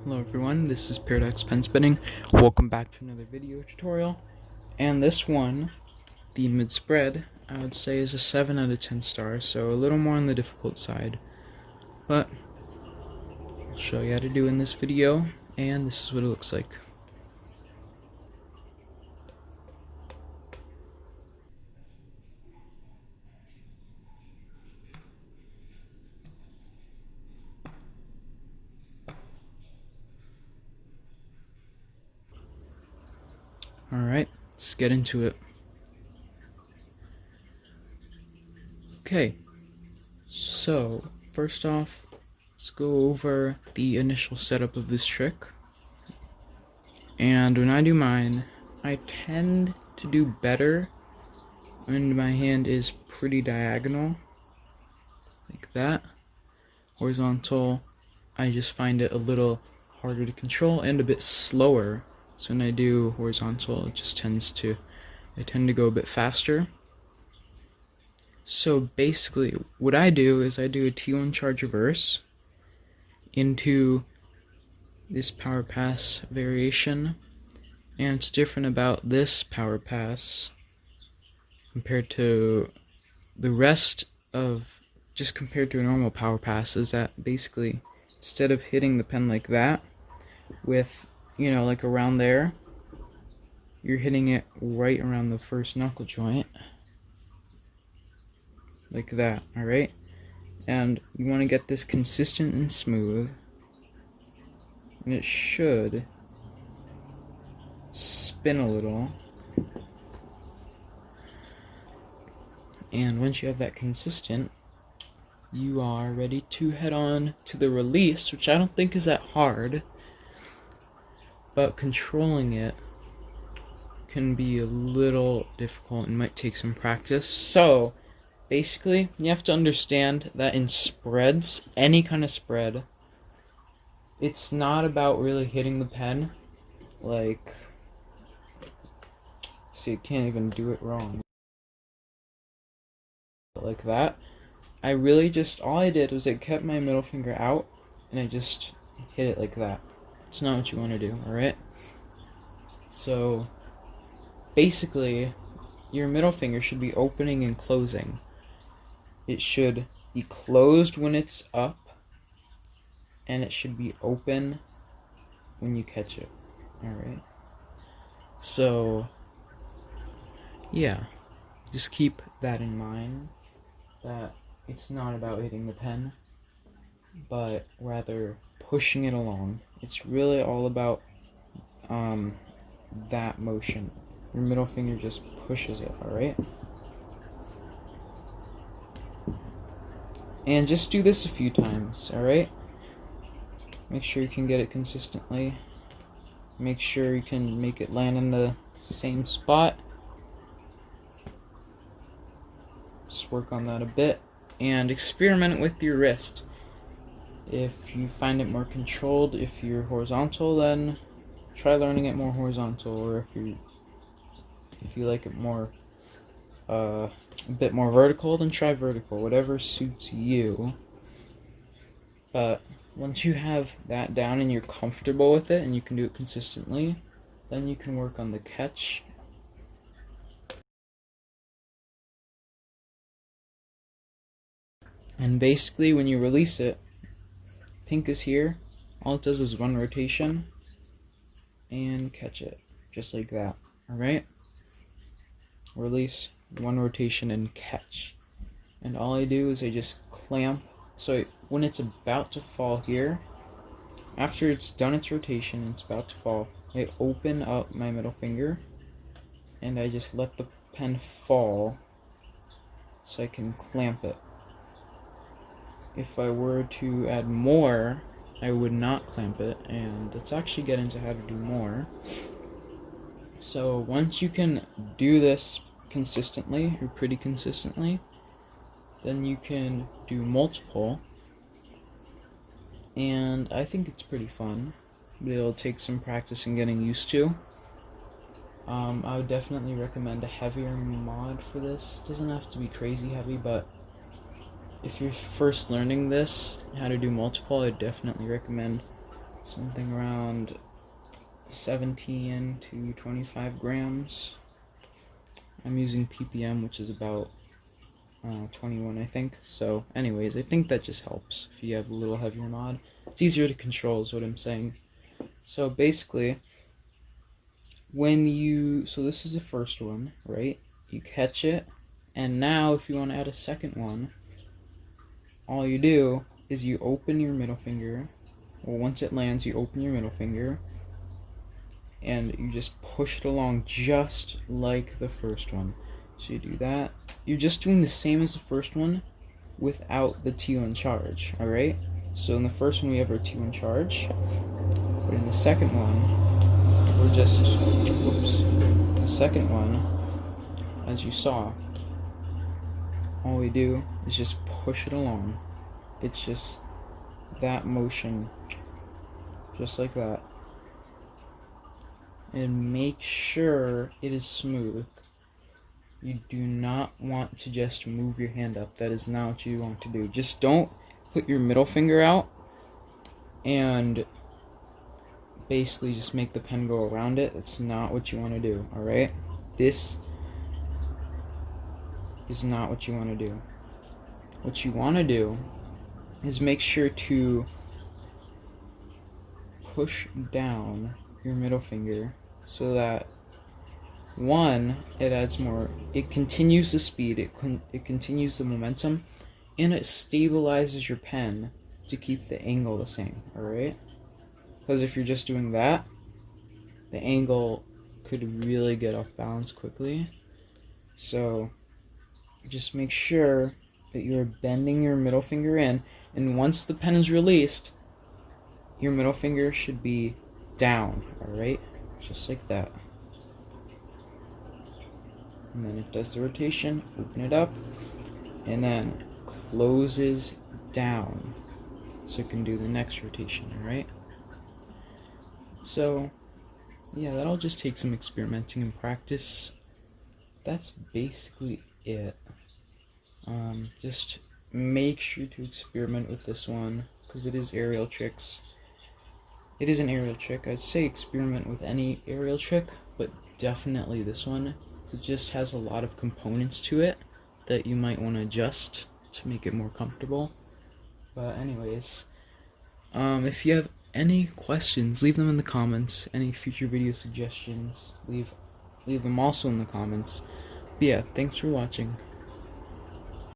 Hello everyone, this is Paradox Pen Spinning. Welcome back to another video tutorial. And this one, the mid spread, I would say is a 7 out of 10 stars, so a little more on the difficult side. But I'll show you how to do in this video, and this is what it looks like. Alright, let's get into it. Okay, so first off, let's go over the initial setup of this trick. And when I do mine, I tend to do better when my hand is pretty diagonal, like that. Horizontal, I just find it a little harder to control and a bit slower. So when I do horizontal, it just I tend to go a bit faster. So basically, what I do is I do a T1 charge reverse into this power pass variation, and it's different about this power pass compared to the rest of, just compared to a normal power pass, is that basically instead of hitting the pen like that with, like around there, you're hitting it right around the first knuckle joint, like that, alright? And you want to get this consistent and smooth, and it should spin a little. And once you have that consistent, you are ready to head on to the release, which I don't think is that hard, but controlling it can be a little difficult and might take some practice. So basically, you have to understand that in spreads, any kind of spread, it's not about really hitting the pen. Like, see, you can't even do it wrong. Like that. I really just, all I did was I kept my middle finger out, and I just hit it like that. It's not what you want to do, alright? So basically, your middle finger should be opening and closing. It should be closed when it's up, and it should be open when you catch it. Alright? So, yeah. Just keep that in mind, that it's not about hitting the pen, but rather pushing it along. It's really all about that motion. Your middle finger just pushes it, alright? And just do this a few times, alright? Make sure you can get it consistently. Make sure you can make it land in the same spot. Just work on that a bit. And experiment with your wrist. If you find it more controlled, if you're horizontal, then try learning it more horizontal. Or if you like it more, a bit more vertical, then try vertical. Whatever suits you. But once you have that down and you're comfortable with it and you can do it consistently, then you can work on the catch. And basically, when you release it, pink is here. All it does is one rotation and catch it, just like that. Alright? Release, one rotation, and catch. And all I do is I just clamp. So when it's about to fall here, after it's done its rotation and it's about to fall, I open up my middle finger and I just let the pen fall so I can clamp it. If I were to add more, I would not clamp it, and let's actually get into how to do more. So once you can do this consistently, or pretty consistently, then you can do multiple, and I think it's pretty fun, but it'll take some practice and getting used to. I would definitely recommend a heavier mod for this. It doesn't have to be crazy heavy, but if you're first learning this, how to do multiple, I'd definitely recommend something around 17 to 25 grams. I'm using ppm, which is about 21, I think. So anyways, I think that just helps if you have a little heavier mod. It's easier to control is what I'm saying. So basically, so this is the first one, right? You catch it, and now if you want to add a second one, all you do is you open your middle finger. Well, once it lands, you open your middle finger, and you just push it along just like the first one. So you do that. You're just doing the same as the first one without the T1 charge, alright? So in the first one we have our T1 charge, but in the second one, we're just, the second one, as you saw, all we do is just push it along. It's just that motion, just like that. And make sure it is smooth. You do not want to just move your hand up. That is not what you want to do. Just don't put your middle finger out and basically just make the pen go around it. That's not what you want to do, alright? This is not what you want to do. What you want to do is make sure to push down your middle finger so that, one, it adds more, it continues the speed, it continues the momentum, and it stabilizes your pen to keep the angle the same, alright? Because if you're just doing that, the angle could really get off balance quickly. So just make sure that you're bending your middle finger in, and once the pen is released, your middle finger should be down, alright? Just like that. And then it does the rotation, open it up, and then closes down so it can do the next rotation, alright? So, yeah, that'll just take some experimenting and practice. That's basically it. Just make sure to experiment with this one, because it is aerial tricks. It is an aerial trick. I'd say experiment with any aerial trick, but definitely this one. It just has a lot of components to it that you might want to adjust to make it more comfortable. But anyways, if you have any questions, leave them in the comments. Any future video suggestions, leave them also in the comments. But yeah, thanks for watching.